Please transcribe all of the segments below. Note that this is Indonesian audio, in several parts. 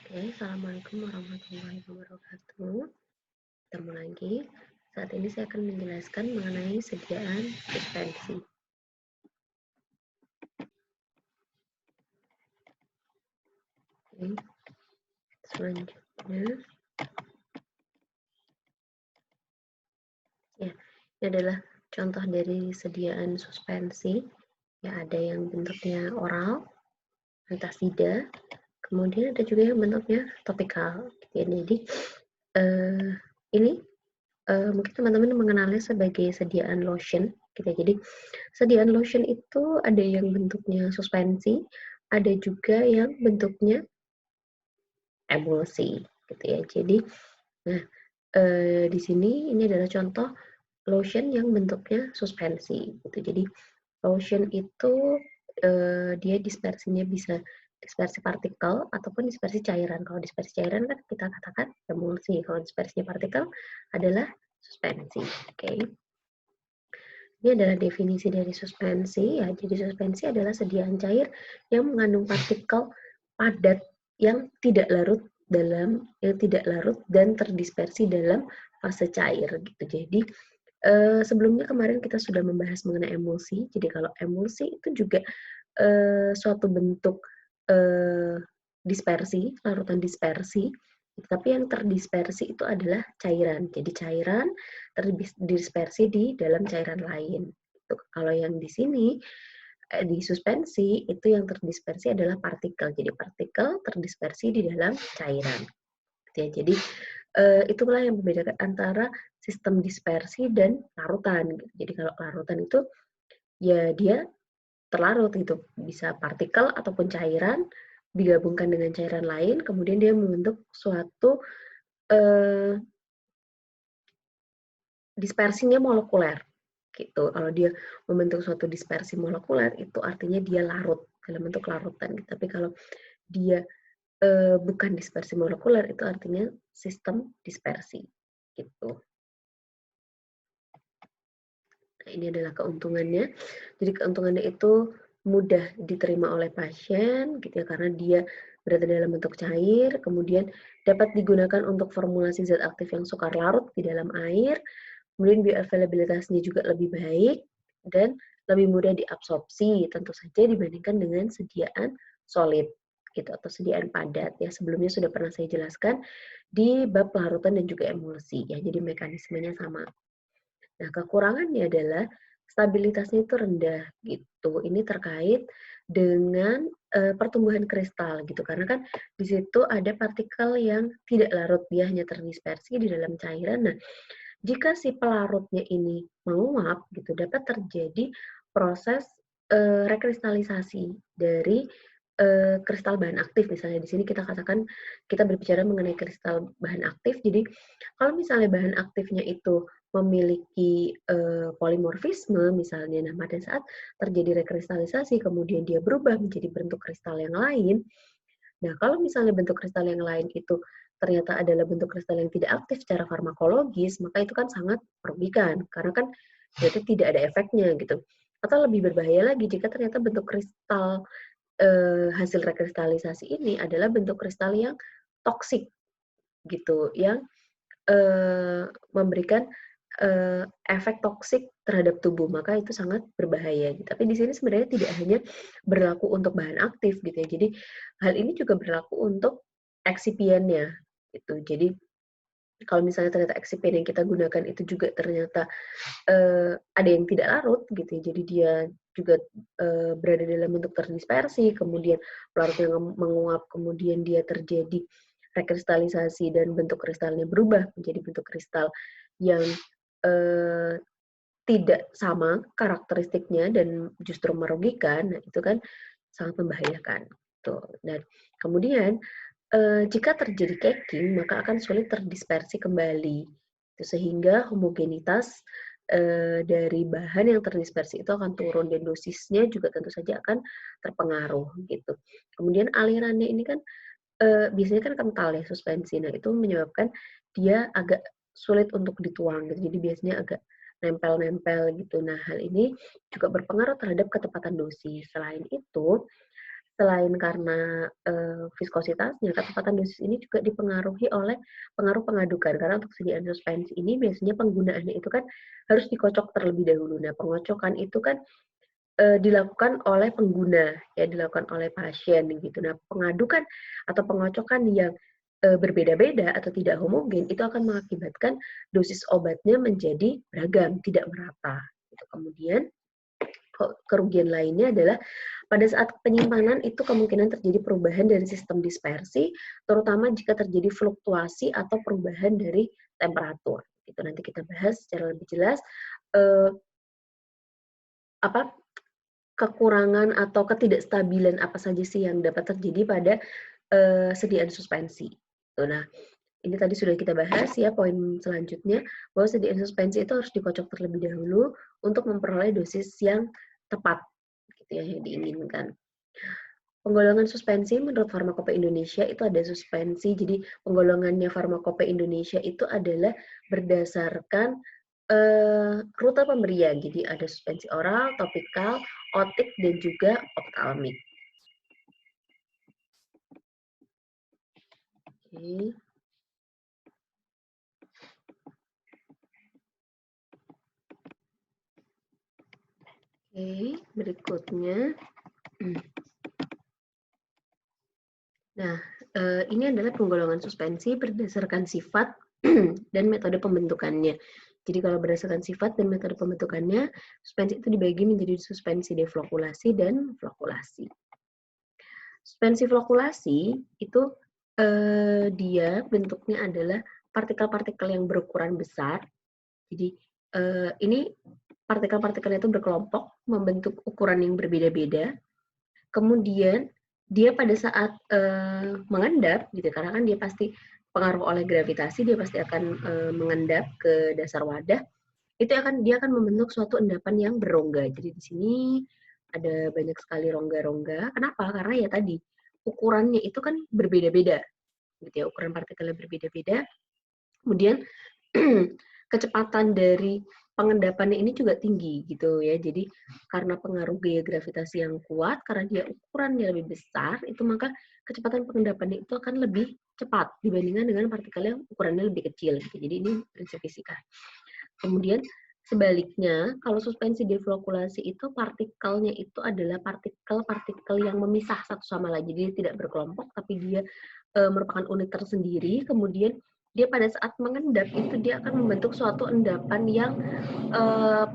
Oke, Assalamualaikum warahmatullahi wabarakatuh. Ketemu lagi. Saat ini saya akan menjelaskan mengenai sediaan suspensi. Oke, selanjutnya, ya, ini adalah contoh dari sediaan suspensi. Ya, ada yang bentuknya oral, antasida, kemudian ada juga yang bentuknya topikal. Ya, jadi, ini mungkin teman-teman mengenalnya sebagai sediaan lotion gitu ya. Jadi sediaan lotion itu ada yang bentuknya suspensi, ada juga yang bentuknya emulsi gitu ya. Jadi nah di sini ini adalah contoh lotion yang bentuknya suspensi gitu. Jadi lotion itu dia dispersinya bisa dispersi partikel ataupun dispersi cairan. Kalau dispersi cairan kan kita katakan emulsi, kalau dispersinya partikel adalah suspensi. Oke. Ini adalah definisi dari suspensi ya. Jadi suspensi adalah sediaan cair yang mengandung partikel padat yang tidak larut dan terdispersi dalam fase cair gitu. Jadi sebelumnya kemarin kita sudah membahas mengenai emulsi. Jadi kalau emulsi itu juga suatu bentuk dispersi, larutan dispersi. Tapi yang terdispersi itu adalah cairan. Jadi cairan terdispersi di dalam cairan lain. Kalau yang di sini di suspensi itu yang terdispersi adalah partikel. Jadi partikel terdispersi di dalam cairan. Ya, jadi itulah yang membedakan antara sistem dispersi dan larutan. Jadi kalau larutan itu ya dia terlarut gitu, bisa partikel ataupun cairan digabungkan dengan cairan lain, kemudian dia membentuk suatu eh, dispersinya molekuler gitu. Kalau dia membentuk suatu dispersi molekuler itu artinya dia larut dalam bentuk larutan. Tapi kalau dia bukan dispersi molekuler itu artinya sistem dispersi gitu. Nah, ini adalah keuntungannya. Jadi keuntungannya itu mudah diterima oleh pasien gitu ya karena dia berada dalam bentuk cair, kemudian dapat digunakan untuk formulasi zat aktif yang sukar larut di dalam air, kemudian bioavailabilitasnya juga lebih baik dan lebih mudah diabsorpsi tentu saja dibandingkan dengan sediaan solid gitu atau sediaan padat ya sebelumnya sudah pernah saya jelaskan di bab larutan dan juga emulsi ya jadi mekanismenya sama. Nah, kekurangannya adalah stabilitasnya itu rendah gitu. Ini terkait dengan pertumbuhan kristal gitu. Karena kan di situ ada partikel yang tidak larut, dia hanya terdispersi di dalam cairan. Nah, jika si pelarutnya ini menguap gitu, dapat terjadi proses rekristalisasi dari kristal bahan aktif. Misalnya di sini kita katakan kita berbicara mengenai kristal bahan aktif. Jadi kalau misalnya bahan aktifnya itu memiliki polimorfisme misalnya, nah pada saat terjadi rekristalisasi kemudian dia berubah menjadi bentuk kristal yang lain. Nah kalau misalnya bentuk kristal yang lain itu ternyata adalah bentuk kristal yang tidak aktif secara farmakologis, maka itu kan sangat merugikan karena kan berarti tidak ada efeknya gitu. Atau lebih berbahaya lagi jika ternyata bentuk kristal hasil rekristalisasi ini adalah bentuk kristal yang toksik gitu, yang memberikan efek toksik terhadap tubuh, maka itu sangat berbahaya. Tapi di sini sebenarnya tidak hanya berlaku untuk bahan aktif gitu ya. Jadi hal ini juga berlaku untuk excipientnya gitu. Jadi kalau misalnya ternyata excipient yang kita gunakan itu juga ternyata ada yang tidak larut gitu ya. Jadi dia juga berada dalam bentuk terdispersi, kemudian pelarutnya menguap, kemudian dia terjadi rekristalisasi dan bentuk kristalnya berubah menjadi bentuk kristal yang eh, tidak sama karakteristiknya dan justru merugikan, nah itu kan sangat membahayakan. Tuh. Dan kemudian jika terjadi caking, maka akan sulit terdispersi kembali. Sehingga homogenitas dari bahan yang terdispersi itu akan turun dan dosisnya juga tentu saja akan terpengaruh gitu. Kemudian alirannya ini kan biasanya kan kental ya suspensi. Nah, itu menyebabkan dia agak sulit untuk dituang gitu. Jadi biasanya agak nempel-nempel gitu. Nah, hal ini juga berpengaruh terhadap ketepatan dosis. Selain itu, selain karena viskositasnya, ketepatan dosis ini juga dipengaruhi oleh pengaruh pengadukan. Karena untuk sediaan suspensi ini biasanya penggunaannya itu kan harus dikocok terlebih dahulu. Nah, pengocokan itu kan dilakukan oleh pengguna, ya dilakukan oleh pasien gitu. Nah, pengadukan atau pengocokan yang berbeda-beda atau tidak homogen itu akan mengakibatkan dosis obatnya menjadi beragam, tidak merata. Gitu. Kemudian kerugian lainnya adalah pada saat penyimpanan itu kemungkinan terjadi perubahan dari sistem dispersi, terutama jika terjadi fluktuasi atau perubahan dari temperatur. Itu nanti kita bahas secara lebih jelas apa kekurangan atau ketidakstabilan apa saja sih yang dapat terjadi pada sediaan suspensi. Nah, ini tadi sudah kita bahas ya poin selanjutnya bahwa sediaan suspensi itu harus dikocok terlebih dahulu untuk memperoleh dosis yang tepat gitu ya yang diinginkan. Penggolongan suspensi menurut Farmakope Indonesia itu ada suspensi. Jadi penggolongannya Farmakope Indonesia itu adalah berdasarkan rute pemberian. Jadi ada suspensi oral, topikal, otik, dan juga optalmik. Oke. Oke, berikutnya. Nah, ini adalah penggolongan suspensi berdasarkan sifat dan metode pembentukannya. Jadi kalau berdasarkan sifat dan metode pembentukannya, suspensi itu dibagi menjadi suspensi deflokulasi dan flokulasi. Suspensi flokulasi itu dia bentuknya adalah partikel-partikel yang berukuran besar. Jadi ini partikel-partikelnya itu berkelompok membentuk ukuran yang berbeda-beda. Kemudian dia pada saat mengendap, gitu karena kan dia pasti pengaruh oleh gravitasi, dia pasti akan mengendap ke dasar wadah. Itu dia akan membentuk suatu endapan yang berongga. Jadi di sini ada banyak sekali rongga-rongga. Kenapa? Karena ya tadi ukurannya itu kan berbeda-beda, gitu ya. Ukuran partikelnya berbeda-beda. Kemudian kecepatan dari pengendapannya ini juga tinggi gitu ya. Jadi karena pengaruh gaya gravitasi yang kuat, karena dia ukurannya lebih besar, itu maka kecepatan pengendapannya itu akan lebih cepat dibandingkan dengan partikel yang ukurannya lebih kecil. Gitu. Jadi ini prinsip fisika. Kemudian sebaliknya, kalau suspensi deflokulasi itu partikelnya itu adalah partikel-partikel yang memisah satu sama lain. Jadi tidak berkelompok, tapi dia merupakan unit tersendiri. Kemudian dia pada saat mengendap itu dia akan membentuk suatu endapan yang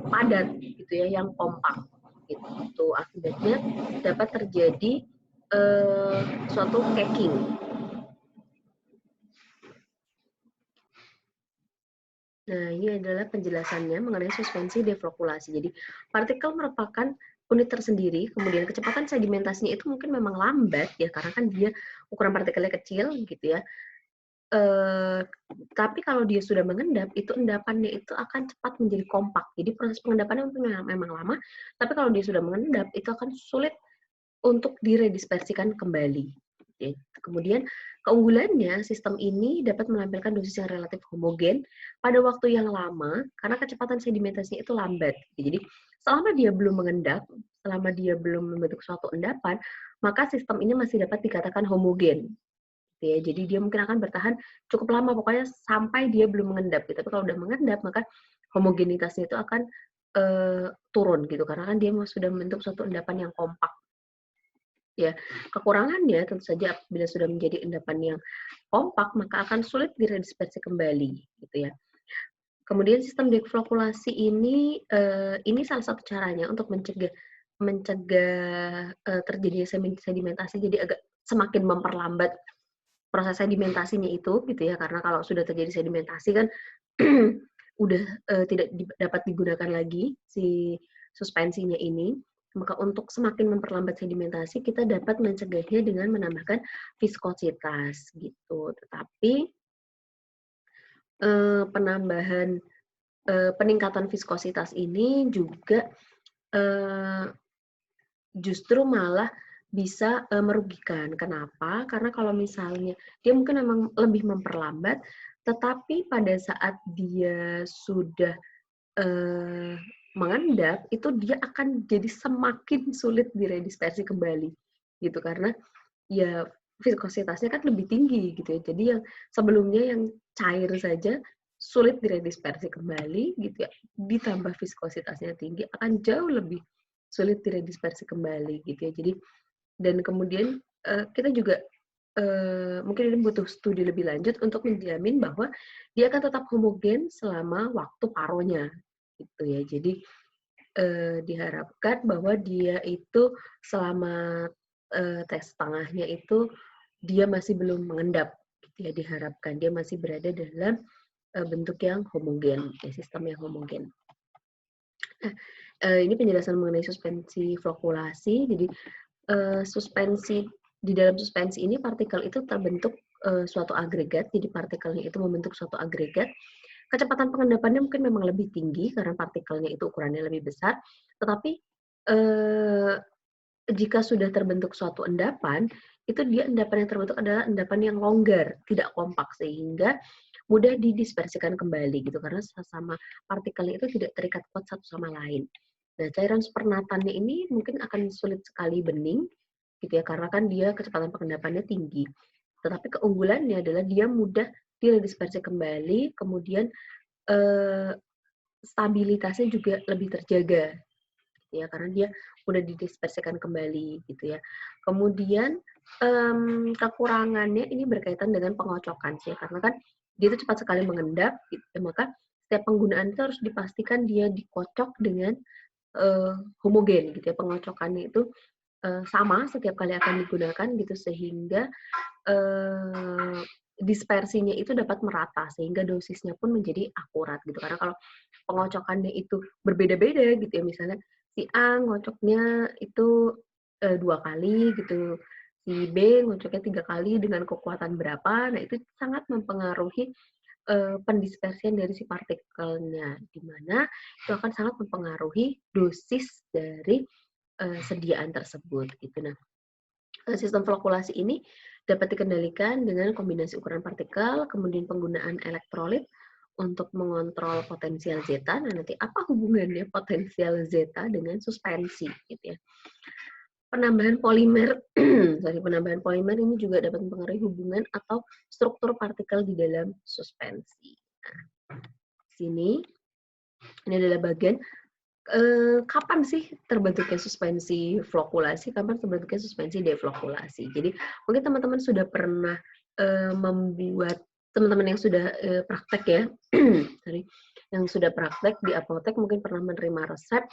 padat gitu ya, yang kompak gitu. Akibatnya dapat terjadi suatu caking. Nah, ini adalah penjelasannya mengenai suspensi deflokulasi. Jadi, partikel merupakan unit tersendiri, kemudian kecepatan sedimentasinya itu mungkin memang lambat ya, karena kan dia ukuran partikelnya kecil gitu ya. Tapi kalau dia sudah mengendap, itu endapannya itu akan cepat menjadi kompak. Jadi proses pengendapannya memang lama, tapi kalau dia sudah mengendap, itu akan sulit untuk diredispersikan kembali. Kemudian keunggulannya, sistem ini dapat menampilkan dosis yang relatif homogen pada waktu yang lama karena kecepatan sedimentasinya itu lambat. Jadi selama dia belum mengendap, selama dia belum membentuk suatu endapan, maka sistem ini masih dapat dikatakan homogen. Ya, jadi dia mungkin akan bertahan cukup lama, pokoknya sampai dia belum mengendap. Tapi kalau udah mengendap, maka homogenitasnya itu akan turun gitu, karena kan dia sudah membentuk suatu endapan yang kompak. Ya, kekurangannya tentu saja apabila sudah menjadi endapan yang kompak, maka akan sulit diredispersi kembali, gitu ya. Kemudian sistem deflokulasi ini salah satu caranya untuk mencegah terjadinya sedimentasi, jadi agak semakin memperlambat proses sedimentasinya itu, gitu ya, karena kalau sudah terjadi sedimentasi kan udah tidak dapat digunakan lagi si suspensinya ini. Maka untuk semakin memperlambat sedimentasi, kita dapat mencegahnya dengan menambahkan viskositas gitu. Tetapi peningkatan viskositas ini juga justru malah bisa merugikan. Kenapa? Karena kalau misalnya dia mungkin memang lebih memperlambat, tetapi pada saat dia sudah mengendap, itu dia akan jadi semakin sulit diredispersi kembali. gitu, karena ya viskositasnya kan lebih tinggi gitu ya. Jadi yang sebelumnya yang cair saja sulit diredispersi kembali gitu ya, ditambah viskositasnya tinggi akan jauh lebih sulit diredispersi kembali gitu ya. Jadi dan kemudian kita juga mungkin ini butuh studi lebih lanjut untuk menjamin bahwa dia akan tetap homogen selama waktu paronya gitu ya. Jadi diharapkan bahwa dia itu selama tes tengahnya itu dia masih belum mengendap gitu ya, diharapkan dia masih berada dalam bentuk yang homogen, ya, sistem yang homogen. Nah, ini penjelasan mengenai suspensi flokulasi. Jadi suspensi di dalam suspensi ini partikel itu terbentuk suatu agregat. Jadi partikelnya itu membentuk suatu agregat. Kecepatan pengendapannya mungkin memang lebih tinggi karena partikelnya itu ukurannya lebih besar. Tetapi jika sudah terbentuk suatu endapan, itu dia endapan yang terbentuk adalah endapan yang longgar, tidak kompak, sehingga mudah didispersikan kembali gitu karena sesama partikelnya itu tidak terikat kuat satu sama lain. Nah, cairan supernatannya ini mungkin akan sulit sekali bening gitu ya karena kan dia kecepatan pengendapannya tinggi. Tetapi keunggulannya adalah dia mudah didispersi kembali, kemudian stabilitasnya juga lebih terjaga ya karena dia udah didispersikan kembali gitu ya. Kemudian kekurangannya ini berkaitan dengan pengocokan sih karena kan dia itu cepat sekali mengendap gitu, maka setiap penggunaan itu harus dipastikan dia dikocok dengan homogen gitu ya, pengocokannya itu sama setiap kali akan digunakan gitu sehingga dispersinya itu dapat merata sehingga dosisnya pun menjadi akurat gitu karena kalau pengocokannya itu berbeda-beda gitu ya misalnya si A ngocoknya itu 2 kali gitu, si B ngocoknya 3 kali dengan kekuatan berapa, nah itu sangat mempengaruhi pendispersian dari si partikelnya, di mana itu akan sangat mempengaruhi dosis dari sediaan tersebut gitu. Nah, sistem flokulasi ini dapat dikendalikan dengan kombinasi ukuran partikel, kemudian penggunaan elektrolit untuk mengontrol potensial zeta. Nah, nanti apa hubungannya potensial zeta dengan suspensi gitu ya. Penambahan polimer, penambahan polimer ini juga dapat mempengaruhi hubungan atau struktur partikel di dalam suspensi. Nah, sini ini adalah bagian kapan sih terbentuknya suspensi flokulasi, kapan terbentuknya suspensi deflokulasi. Jadi mungkin teman-teman sudah pernah membuat, teman-teman yang sudah praktek ya, sorry, yang sudah praktek di apotek mungkin pernah menerima resep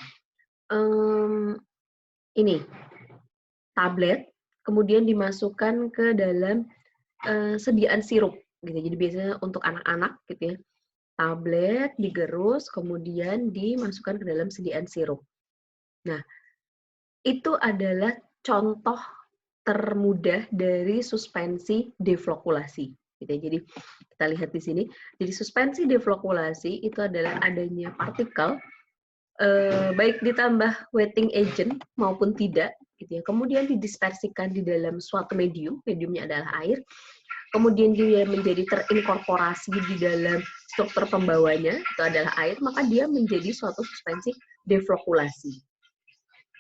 ini tablet, kemudian dimasukkan ke dalam sediaan sirup. Gitu. Jadi biasanya untuk anak-anak gitu ya, tablet digerus, kemudian dimasukkan ke dalam sediaan sirup. Nah, itu adalah contoh termudah dari suspensi deflokulasi. Gitu ya. Jadi kita lihat di sini. Jadi suspensi deflokulasi itu adalah adanya partikel baik ditambah wetting agent maupun tidak, gitu ya. Kemudian didispersikan di dalam suatu medium, mediumnya adalah air. Kemudian dia menjadi terinkorporasi di dalam struktur pembawanya, itu adalah air, maka dia menjadi suatu suspensi deflokulasi.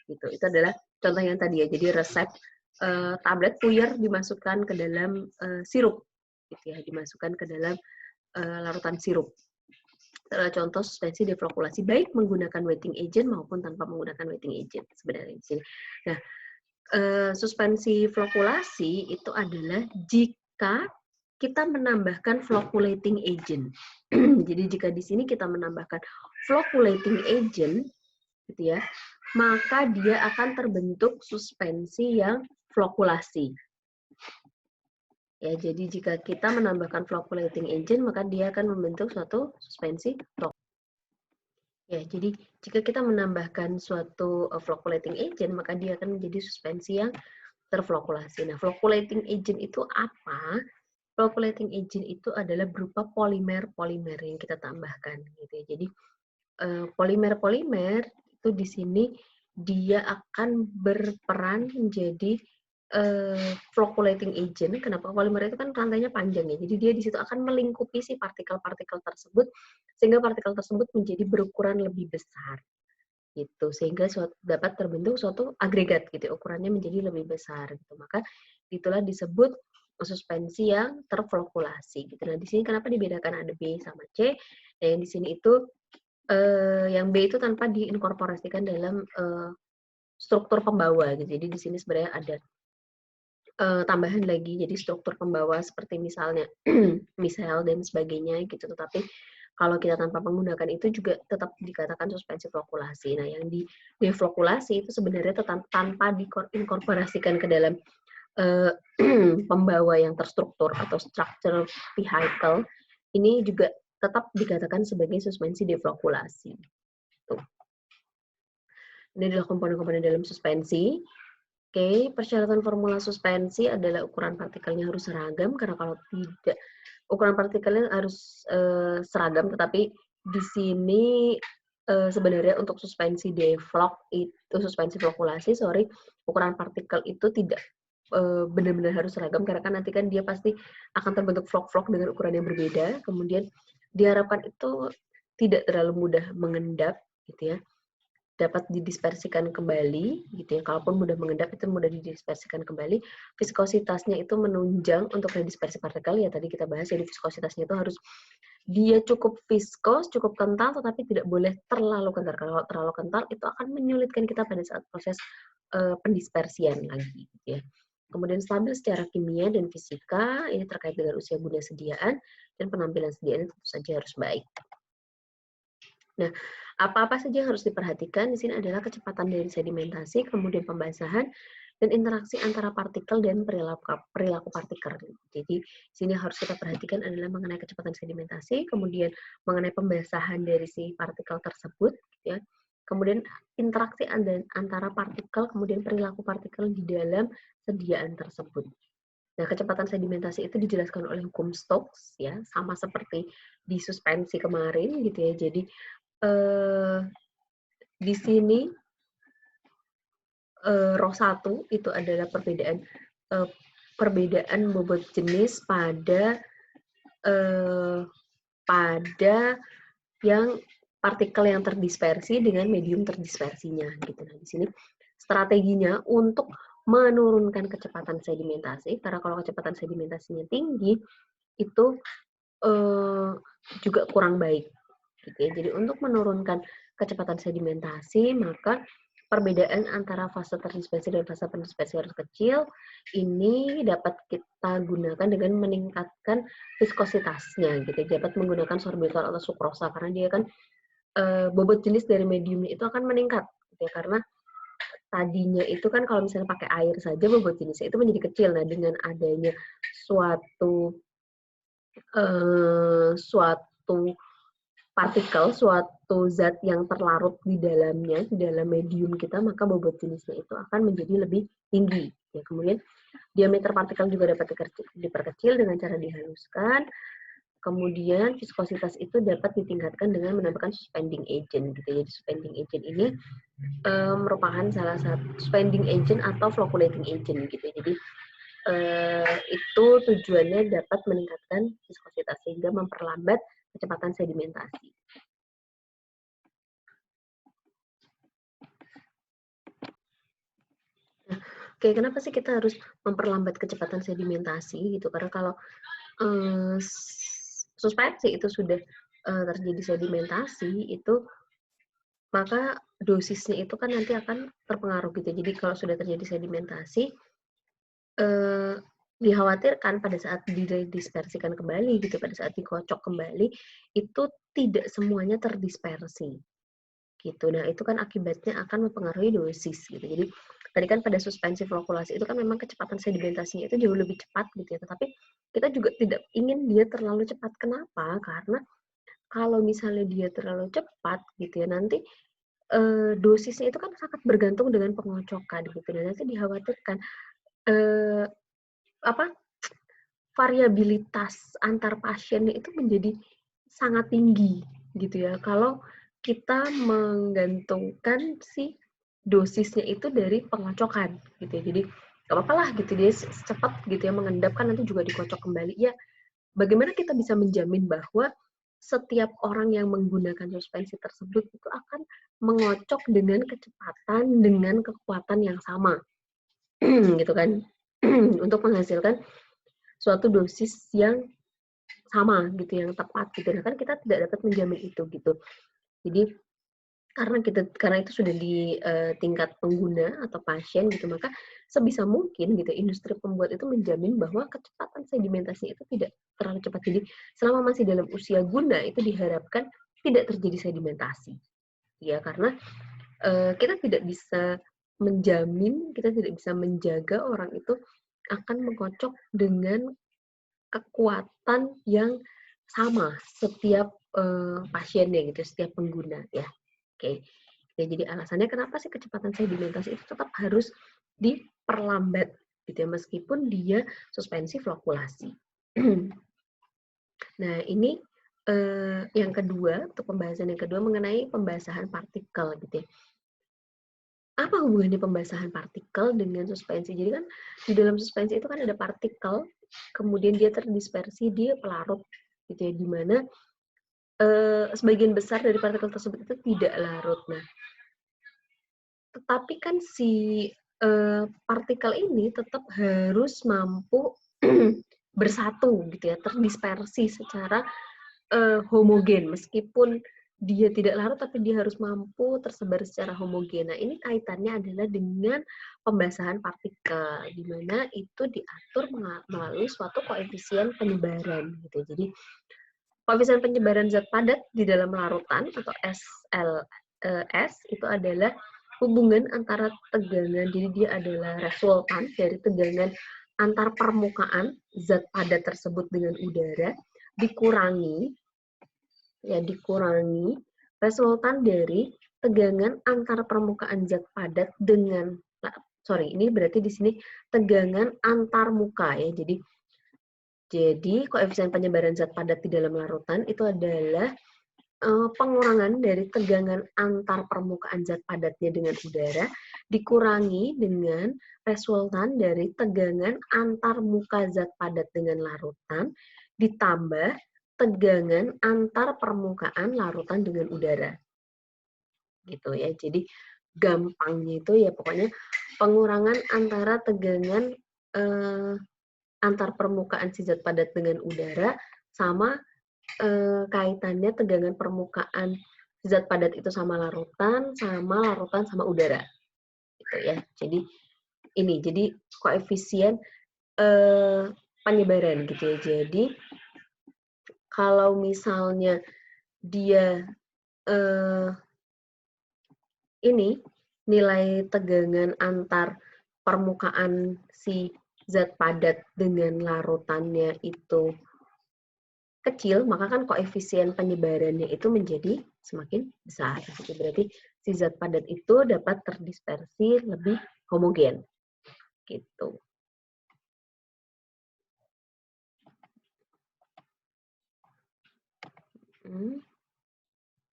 Gitu. Itu adalah contoh yang tadi ya. Jadi resep tablet puyer dimasukkan ke dalam sirup, gitu ya, dimasukkan ke dalam larutan sirup. Itu adalah contoh suspensi deflokulasi baik menggunakan wetting agent maupun tanpa menggunakan wetting agent sebenarnya di sini. Nah, suspensi flokulasi itu adalah jika kita menambahkan floculating agent. Jadi jika di sini kita menambahkan floculating agent, gitu ya, maka dia akan terbentuk suspensi yang flokulasi. Ya, jadi jika kita menambahkan floculating agent, maka dia akan membentuk suatu suspensi flokulasi. Ya, jadi jika kita menambahkan suatu floculating agent, maka dia akan menjadi suspensi yang terflokulasi. Nah, floculating agent itu apa? Floculating agent itu adalah berupa polimer-polimer yang kita tambahkan, gitu ya. Jadi polimer-polimer itu di sini dia akan berperan menjadi flocculating agent. Kenapa? Polimer itu kan rantainya panjang ya, jadi dia di situ akan melingkupi si partikel-partikel tersebut sehingga partikel tersebut menjadi berukuran lebih besar. gitu, sehingga dapat terbentuk suatu agregat gitu, ukurannya menjadi lebih besar gitu. Maka itulah disebut suspensi yang terflokulasi gitu. Nah, di sini kenapa dibedakan ada B sama C? Nah, yang di sini itu yang B itu tanpa diinkorporasikan dalam struktur pembawa gitu. Jadi di sini sebenarnya ada tambahan lagi, jadi struktur pembawa seperti misalnya misel dan sebagainya gitu. Tetapi kalau kita tanpa menggunakan itu juga tetap dikatakan suspensi flokulasi. Nah, yang di deflokulasi itu sebenarnya tetap tanpa diinkorporasikan ke dalam uh, pembawa yang terstruktur atau structure vehicle, ini juga tetap dikatakan sebagai suspensi deflokulasi. Tuh. Ini adalah komponen-komponen dalam suspensi. Oke, persyaratan formula suspensi adalah ukuran partikelnya harus seragam, karena kalau tidak, ukuran partikelnya harus seragam, tetapi di sini sebenarnya untuk suspensi suspensi flokulasi, ukuran partikel itu tidak benar-benar harus seragam, karena kan nanti kan dia pasti akan terbentuk vlog-vlog dengan ukuran yang berbeda, kemudian diharapkan itu tidak terlalu mudah mengendap, gitu ya, dapat didispersikan kembali gitu ya. Kalaupun mudah mengendap itu mudah didispersikan kembali. Viskositasnya itu menunjang untuk redispersi partikel ya, tadi kita bahas. Jadi viskositasnya itu harus dia cukup viskos, cukup kental, tetapi tidak boleh terlalu kental. Kalau terlalu kental itu akan menyulitkan kita pada saat proses pendispersian lagi gitu ya. Kemudian stabil secara kimia dan fisika, ini terkait dengan usia guna sediaan dan penampilan sediaan tentu saja harus baik. Nah, apa-apa saja yang harus diperhatikan di sini adalah kecepatan dari sedimentasi, kemudian pembasahan, dan interaksi antara partikel dan perilaku partikel. Jadi, sini harus kita perhatikan adalah mengenai kecepatan sedimentasi, kemudian mengenai pembasahan dari si partikel tersebut, ya. Kemudian interaksi antara partikel, kemudian perilaku partikel di dalam sediaan tersebut. Nah, kecepatan sedimentasi itu dijelaskan oleh hukum Stokes, ya, sama seperti di suspensi kemarin, gitu ya. Jadi, di sini row 1 itu adalah perbedaan bobot jenis pada yang partikel yang terdispersi dengan medium terdispersinya gitu. Nah, di sini strateginya untuk menurunkan kecepatan sedimentasi, karena kalau kecepatan sedimentasinya tinggi itu juga kurang baik gitu ya. Jadi untuk menurunkan kecepatan sedimentasi, maka perbedaan antara fase terdispersi dan fase pendispersi harus kecil. Ini dapat kita gunakan dengan meningkatkan viskositasnya gitu. Dapat menggunakan sorbitol atau sukrosa karena dia kan bobot jenis dari mediumnya itu akan meningkat gitu ya, karena tadinya itu kan kalau misalnya pakai air saja bobot jenisnya itu menjadi kecil. Nah, dengan adanya suatu partikel, suatu zat yang terlarut di dalamnya, di dalam medium kita, maka bobot jenisnya itu akan menjadi lebih tinggi. Ya, kemudian diameter partikel juga dapat diperkecil dengan cara dihaluskan. Kemudian viskositas itu dapat ditingkatkan dengan menambahkan suspending agent. Gitu. Jadi suspending agent ini merupakan salah satu suspending agent atau flocculating agent. Gitu. Jadi itu tujuannya dapat meningkatkan viskositas sehingga memperlambat kecepatan sedimentasi. Nah, oke, kenapa sih kita harus memperlambat kecepatan sedimentasi gitu? Karena kalau suspensi itu sudah terjadi sedimentasi, itu maka dosisnya itu kan nanti akan terpengaruh gitu. Jadi kalau sudah terjadi sedimentasi, dikhawatirkan pada saat didispersikan kembali gitu, pada saat dikocok kembali, itu tidak semuanya terdispersi gitu. Nah, itu kan akibatnya akan mempengaruhi dosis gitu. Jadi tadi kan pada suspensi flokulasi itu kan memang kecepatan sedimentasinya itu jauh lebih cepat gitu ya. Tetapi kita juga tidak ingin dia terlalu cepat. Kenapa? Karena kalau misalnya dia terlalu cepat gitu ya, nanti dosisnya itu kan sangat bergantung dengan pengocokan gitu. Dan nanti dikhawatirkan variabilitas antar pasiennya itu menjadi sangat tinggi gitu ya. Kalau kita menggantungkan si dosisnya itu dari pengocokan gitu ya. Jadi nggak apa-apa lah gitu dia cepat gitu ya mengendap, kan nanti juga dikocok kembali. Ya, bagaimana kita bisa menjamin bahwa setiap orang yang menggunakan suspensi tersebut itu akan mengocok dengan kecepatan, dengan kekuatan yang sama, gitu kan, untuk menghasilkan suatu dosis yang sama, gitu, yang tepat, gitu. Nah, kan kita tidak dapat menjamin itu, gitu. Jadi karena itu sudah di tingkat pengguna atau pasien gitu, maka sebisa mungkin gitu industri pembuat itu menjamin bahwa kecepatan sedimentasi itu tidak terlalu cepat. Jadi selama masih dalam usia guna itu diharapkan tidak terjadi sedimentasi. Ya, karena kita tidak bisa menjamin, kita tidak bisa menjaga orang itu akan mengocok dengan kekuatan yang sama setiap pasiennya gitu, setiap pengguna ya. Oke. Ya, jadi alasannya kenapa sih kecepatan sedimentasi itu tetap harus diperlambat gitu ya, meskipun dia suspensi flokulasi. Nah, ini yang kedua, untuk pembahasan yang kedua mengenai pembasahan partikel gitu ya. Apa hubungannya pembasahan partikel dengan suspensi? Jadi kan di dalam suspensi itu kan ada partikel, kemudian dia terdispersi di pelarut gitu ya, di mana sebagian besar dari partikel tersebut itu tidak larut. Nah, tetapi kan si partikel ini tetap harus mampu bersatu gitu ya, terdispersi secara homogen, meskipun dia tidak larut tapi dia harus mampu tersebar secara homogen. Nah, ini kaitannya adalah dengan pembasahan partikel, di mana itu diatur melalui suatu koefisien penyebaran gitu. Jadi koefisien penyebaran zat padat di dalam larutan atau SLS itu adalah hubungan antara tegangan, jadi dia adalah resultan dari tegangan antar permukaan zat padat tersebut dengan udara dikurangi resultan dari tegangan antar permukaan zat padat dengan ini berarti di sini tegangan antar muka ya. Jadi koefisien penyebaran zat padat di dalam larutan itu adalah pengurangan dari tegangan antar permukaan zat padatnya dengan udara dikurangi dengan resultan dari tegangan antar muka zat padat dengan larutan ditambah tegangan antar permukaan larutan dengan udara. Gitu ya. Jadi gampangnya itu ya pokoknya pengurangan antara tegangan antar permukaan si zat padat dengan udara sama kaitannya tegangan permukaan zat padat itu sama larutan sama udara gitu ya. Jadi koefisien penyebaran gitu ya. Jadi kalau misalnya dia nilai tegangan antar permukaan si zat padat dengan larutannya itu kecil, maka kan koefisien penyebarannya itu menjadi semakin besar. Jadi berarti si zat padat itu dapat terdispersi lebih homogen. Gitu.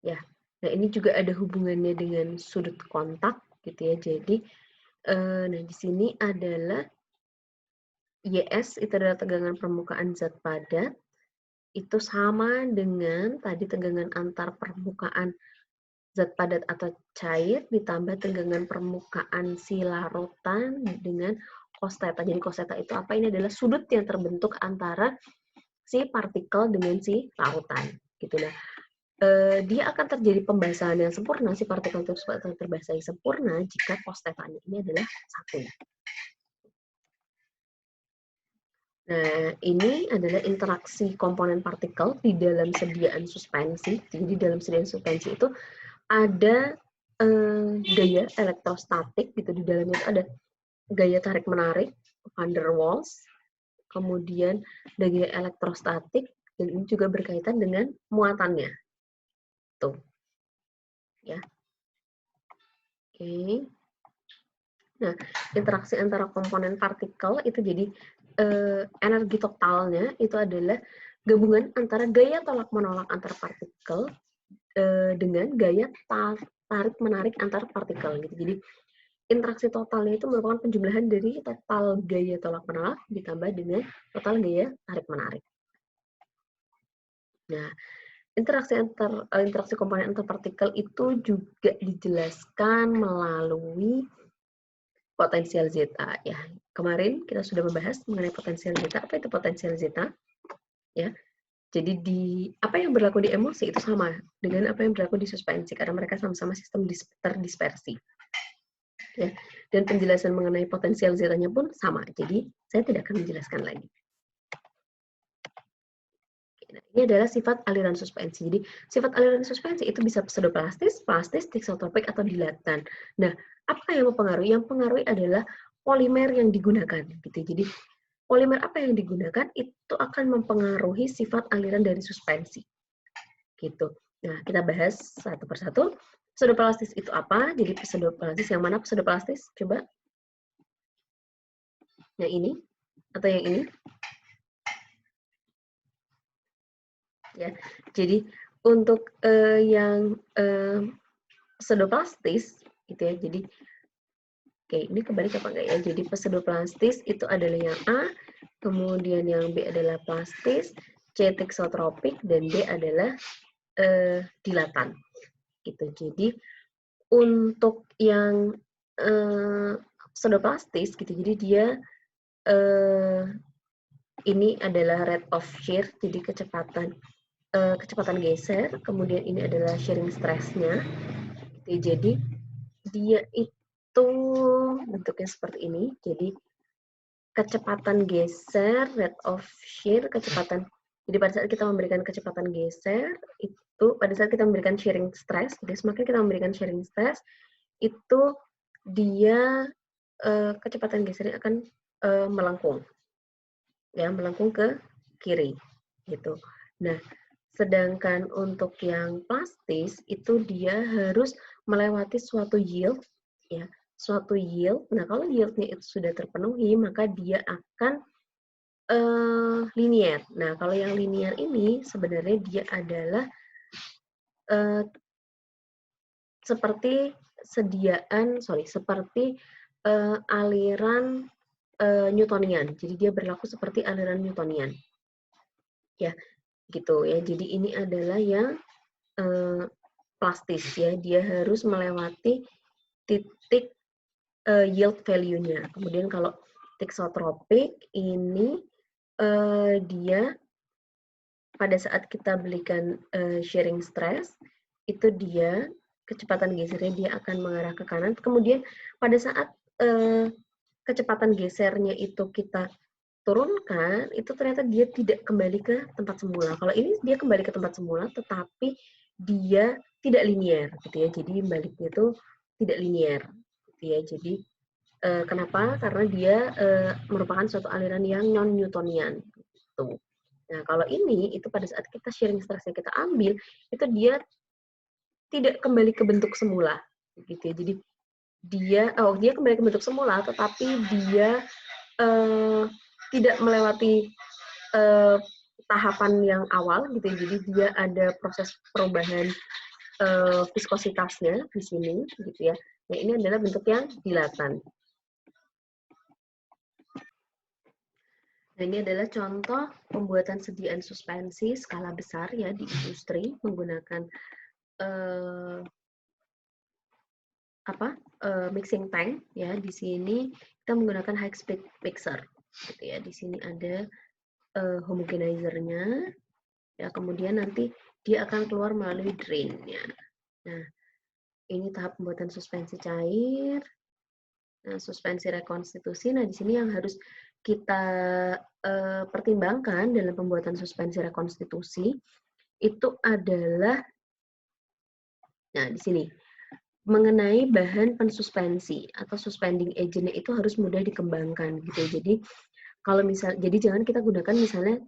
Ya, nah ini juga ada hubungannya dengan sudut kontak gitu ya. Jadi, nah di sini adalah YS itu adalah tegangan permukaan zat padat. Itu sama dengan tadi tegangan antar permukaan zat padat atau cair ditambah tegangan permukaan si larutan dengan cos theta. Jadi cos theta itu apa? Ini adalah sudut yang terbentuk antara si partikel dengan si larutan. Gitu. Nah, dia akan terjadi pembasahan yang sempurna, si partikel tersebut akan terbasahi sempurna jika cos theta-nya ini adalah 1. Nah, ini adalah interaksi komponen partikel di dalam sediaan suspensi. Jadi dalam sediaan suspensi itu ada gaya elektrostatik gitu, di dalamnya itu ada gaya tarik menarik van der Waals, kemudian ada gaya elektrostatik dan ini juga berkaitan dengan muatannya. Tuh. Ya. Oke. Nah, interaksi antara komponen partikel itu jadi energi totalnya itu adalah gabungan antara gaya tolak menolak antar partikel dengan gaya tarik menarik antar partikel gitu. Jadi interaksi totalnya itu merupakan penjumlahan dari total gaya tolak menolak ditambah dengan total gaya tarik menarik. Nah, interaksi komponen antar partikel itu juga dijelaskan melalui potensial zeta ya. Kemarin kita sudah membahas mengenai potensial zeta. Apa itu potensial zeta? Ya. Jadi apa yang berlaku di emosi itu sama dengan apa yang berlaku di suspensi karena mereka sama-sama sistem terdispersi. Ya. Dan penjelasan mengenai potensial zeta-nya pun sama. Jadi saya tidak akan menjelaskan lagi. Nah, ini adalah sifat aliran suspensi. Jadi, sifat aliran suspensi itu bisa pseudoplastis, plastis, thixotropik, atau dilatan. Nah, apa yang mempengaruhi? Yang mempengaruhi adalah polimer yang digunakan. Gitu. Jadi, polimer apa yang digunakan itu akan mempengaruhi sifat aliran dari suspensi. Gitu. Nah, kita bahas satu persatu. Pseudoplastis itu apa? Jadi, pseudoplastis yang mana pseudoplastis? Coba. Yang ini? Atau yang ini? Ya, jadi untuk yang pseudoplastis gitu ya. Jadi oke, ini kebalik apa enggak ya? Jadi pseudoplastis itu adalah yang A, kemudian yang B adalah plastis, C thixotropik dan D adalah dilatan. Gitu. Jadi untuk yang pseudoplastis gitu. Jadi dia ini adalah rate of shear, jadi kecepatan geser, kemudian ini adalah shearing stress-nya. Jadi dia itu bentuknya seperti ini. Jadi kecepatan geser, rate of shear, kecepatan. Jadi pada saat kita memberikan kecepatan geser, itu pada saat kita memberikan shearing stress, jadi semakin kita memberikan shearing stress, itu dia kecepatan gesernya akan melengkung. Ya, melengkung ke kiri. Gitu. Nah, sedangkan untuk yang plastis itu dia harus melewati suatu yield, ya, suatu yield. Nah, kalau yieldnya itu sudah terpenuhi, maka dia akan linier. Nah, kalau yang linier ini sebenarnya dia adalah seperti aliran Newtonian. Jadi dia berlaku seperti aliran Newtonian. Ya, gitu ya. Jadi ini adalah yang plastis ya, dia harus melewati titik yield value-nya. Kemudian kalau thixotropik ini dia pada saat kita berikan shearing stress itu dia kecepatan gesernya dia akan mengarah ke kanan. Kemudian pada saat kecepatan gesernya itu kita turunkan, itu ternyata dia tidak kembali ke tempat semula. Kalau ini dia kembali ke tempat semula, tetapi dia tidak linier, gitu ya. Jadi baliknya itu tidak linier, gitu ya. Jadi kenapa? Karena dia merupakan suatu aliran yang non Newtonian. Gitu. Nah, kalau ini itu pada saat kita shearing stress-nya kita ambil, itu dia tidak kembali ke bentuk semula, gitu ya. Jadi dia kembali ke bentuk semula, tetapi dia tidak melewati tahapan yang awal, gitu ya. Jadi dia ada proses perubahan viskositasnya di sini, gitu ya. Nah, ini adalah bentuk yang dilatan. Nah, ini adalah contoh pembuatan sediaan suspensi skala besar ya di industri menggunakan mixing tank ya. Di sini kita menggunakan high speed mixer, gitu ya. Di sini ada homogenizer-nya ya, kemudian nanti dia akan keluar melalui drain-nya. Nah, ini tahap pembuatan suspensi cair. Nah, suspensi rekonstitusi. Nah, di sini yang harus kita pertimbangkan dalam pembuatan suspensi rekonstitusi itu adalah, nah di sini mengenai bahan pensuspensi atau suspending agent-nya itu harus mudah dikembangkan, gitu. Jadi kalau jadi jangan kita gunakan misalnya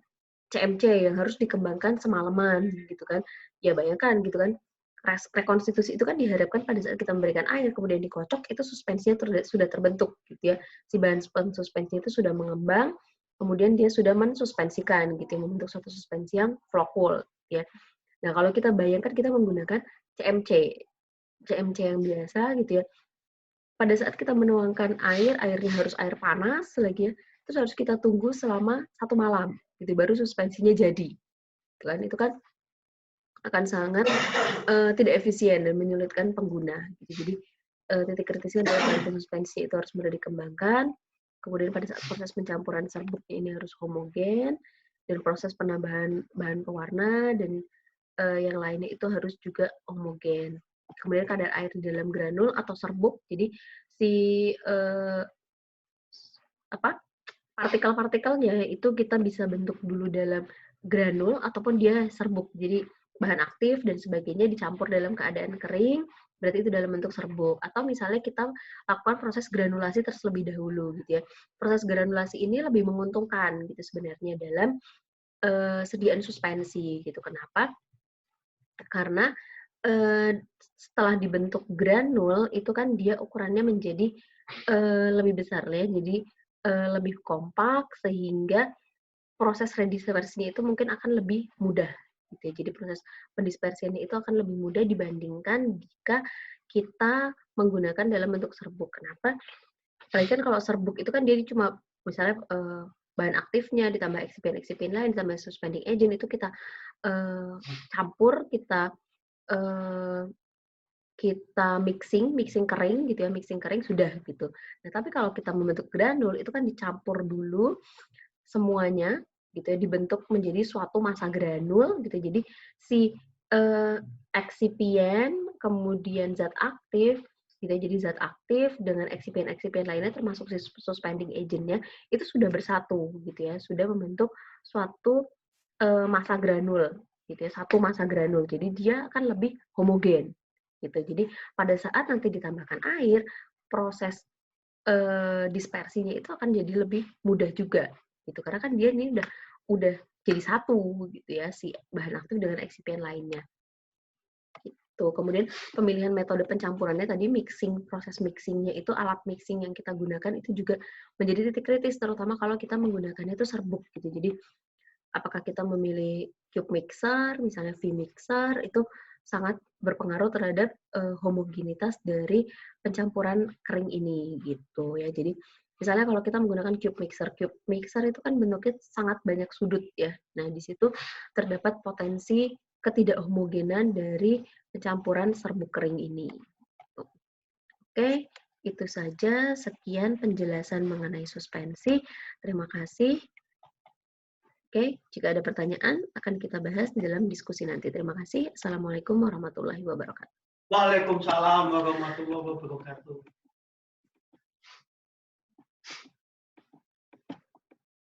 CMC yang harus dikembangkan semalaman, gitu kan? Ya bayangkan, gitu kan? Rekonstitusi itu kan diharapkan pada saat kita memberikan air kemudian dikocok itu suspensinya sudah terbentuk, gitu ya. Si bahan suspensinya itu sudah mengembang, kemudian dia sudah mensuspensikan, gitu ya, membentuk suatu suspensi yang flockwool, ya. Nah, kalau kita bayangkan kita menggunakan CMC yang biasa, gitu ya. Pada saat kita menuangkan air, airnya harus air panas lagi ya, terus harus kita tunggu selama 1 malam, gitu baru suspensinya jadi. Kan itu kan akan sangat tidak efisien dan menyulitkan pengguna. Gitu. Jadi titik kritisnya adalah bahan suspensi itu harus mudah dikembangkan. Kemudian pada saat proses pencampuran serbuknya ini harus homogen, dan proses penambahan bahan pewarna dan yang lainnya itu harus juga homogen. Kemudian kadar air di dalam granul atau serbuk, jadi si apa partikel-partikelnya itu kita bisa bentuk dulu dalam granul ataupun dia serbuk. Jadi bahan aktif dan sebagainya dicampur dalam keadaan kering, berarti itu dalam bentuk serbuk. Atau misalnya kita lakukan proses granulasi terlebih dahulu gitu ya. Proses granulasi ini lebih menguntungkan gitu sebenarnya dalam sediaan suspensi gitu. Kenapa? Karena setelah dibentuk granul itu kan dia ukurannya menjadi lebih besar ya, jadi lebih kompak sehingga proses redispersinya itu mungkin akan lebih mudah gitu ya. Jadi proses pendispersiannya itu akan lebih mudah dibandingkan jika kita menggunakan dalam bentuk serbuk. Kenapa? Apalagi kan kalau serbuk itu kan dia cuma misalnya bahan aktifnya ditambah eksipien-eksipien lain ditambah suspending agent itu kita campur, eh, kita mixing kering gitu ya, mixing kering sudah gitu. Nah, tapi kalau kita membentuk granul itu kan dicampur dulu semuanya gitu ya, dibentuk menjadi suatu massa granul gitu. Jadi si eksipien kemudian zat aktif gitu ya, jadi zat aktif dengan eksipien-eksipien lainnya termasuk si suspending agent-nya itu sudah bersatu gitu ya, sudah membentuk suatu massa granul gitu ya, satu massa granul. Jadi dia akan lebih homogen gitu. Jadi pada saat nanti ditambahkan air, proses dispersinya itu akan jadi lebih mudah juga gitu. Karena kan dia ini udah jadi satu gitu ya si bahan aktif dengan eksipien lainnya. Gitu. Kemudian pemilihan metode pencampurannya tadi mixing, proses mixingnya itu alat mixing yang kita gunakan itu juga menjadi titik kritis terutama kalau kita menggunakannya itu serbuk gitu. Jadi apakah kita memilih cube mixer, misalnya V-mixer, itu sangat berpengaruh terhadap homogenitas dari pencampuran kering ini gitu ya. Jadi misalnya kalau kita menggunakan cube mixer itu kan bentuknya sangat banyak sudut ya. Nah, di situ terdapat potensi ketidakhomogenan dari pencampuran serbuk kering ini. Oke, itu saja. Sekian penjelasan mengenai suspensi. Terima kasih. Oke, jika ada pertanyaan akan kita bahas di dalam diskusi nanti. Terima kasih. Assalamualaikum warahmatullahi wabarakatuh. Waalaikumsalam warahmatullahi wabarakatuh.